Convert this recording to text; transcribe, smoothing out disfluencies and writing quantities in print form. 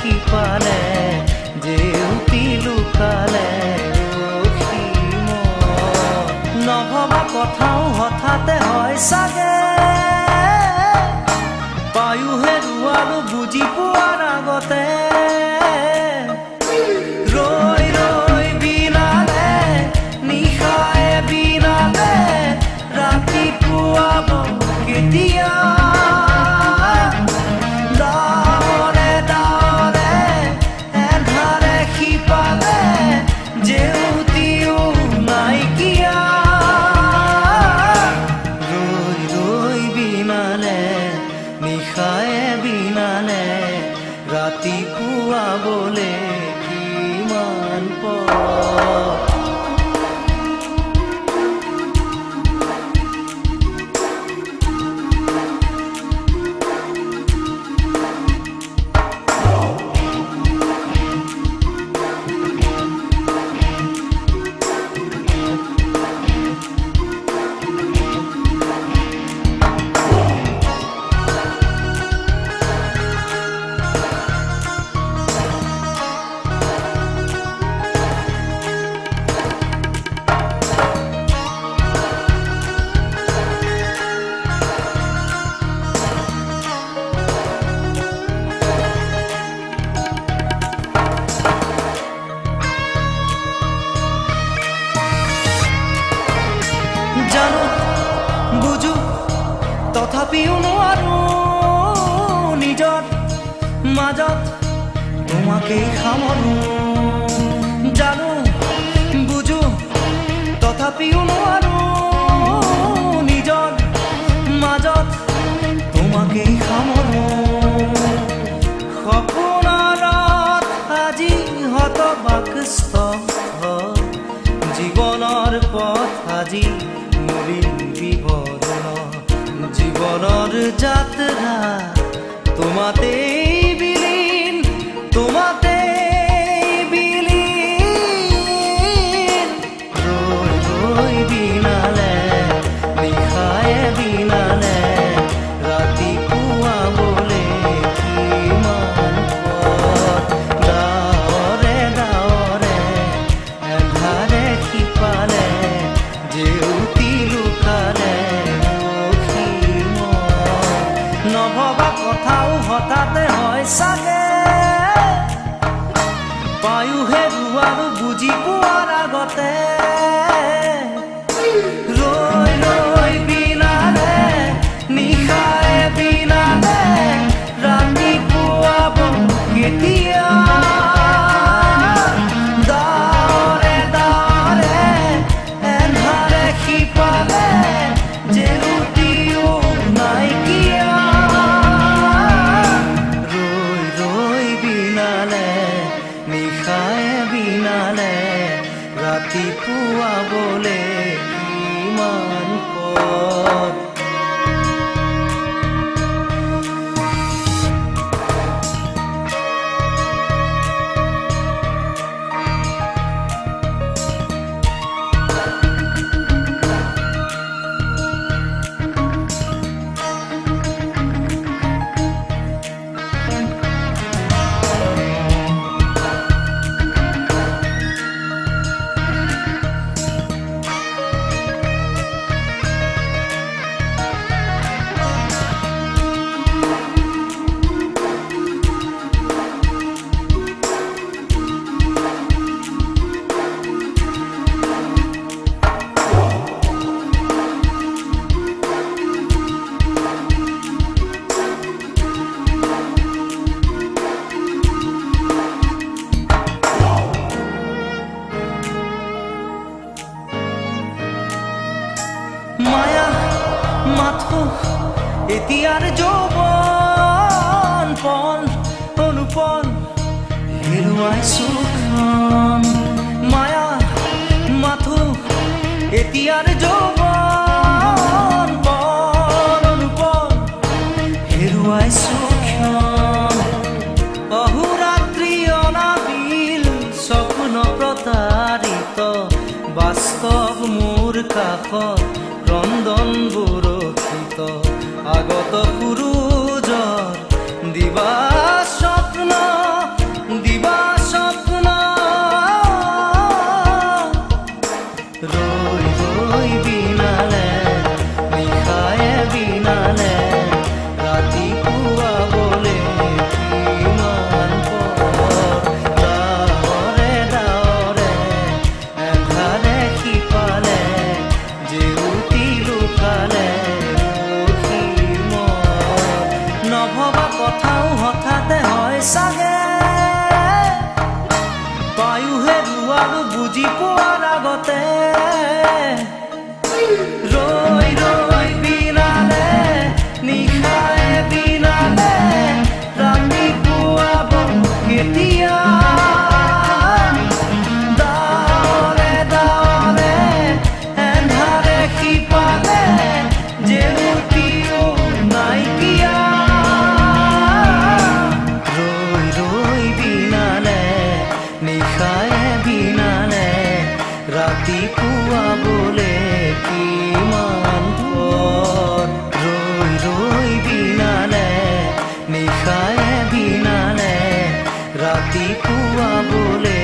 সিপালে জেউতি লুকালে নভবা কথাও হঠাতে হয় চাগে পায়ো হেৰুৱালো বুজি পোৱাৰ আগতে ৰৈ ৰৈ বিনালে নিশায়ে বিনালে ৰাতিপুৱাব কেতিয়া ডাৱৰে ডাৱৰে এন্ধাৰে সিপালে জেউতিও নাইকিয়া নিশায়ে বিনালে ৰাতিপুৱা বলে কিমান পৰ জানো বুঝো তথাপিও নোৱাৰো নিজৰ মাজত তোমাকেই সামৰো জানো বুঝো তথাপিও নোৱাৰো নিজৰ মাজত তোমাকেই সামৰো সপোনত আজি হতবাকস্থ জীৱনৰ পথ আজি জীবনৰ যাত্ৰা তোমাতেই বিলীন তোমাতেই বিলীন ৰৈ ৰৈ বিনালে নিশায়ে বিনালে ৰাতিপুৱা বলে কিমান পথ ডাৱৰে ডাৱৰে এন্ধাৰে সিপালে জেউতি লুকালে নভবা কথাও হঠাতে হয় চাগে পায়ো হেৰুৱালো বুজি পোৱাৰ আগতে ৰৈ ৰৈ বিনালে নিশায়ে বিনালে ৰাতিপুৱাব কেতিয়া ডাৱৰে ডাৱৰে এন্ধাৰে সিপালে জেউতিও নাইকিয়া নিশায়ে বিনালে ৰাতিপুৱা বলে কিমান পথ মায়া মাথো এতিয়াৰ যৌৱন পন অনুপন হেৰুৱাইছো মায়া মাথো এতিয়াৰ যৌৱন পন অনুপন হেৰুৱাইছো অহোৰাত্ৰি অনাবিল স্বপ্ন প্ৰতাৰিত বাস্তৱ মোৰ কাষত ক্ৰন্দন বৰষিত আগত সূৰুজৰ দিবা স্বপ্ন নিশায়ে বিনালে ৰাতিপুৱা বোলে কিমান পৰ ৰৈ ৰৈ বিনালে নিশায়ে বিনালে ৰাতিপুৱা বোলে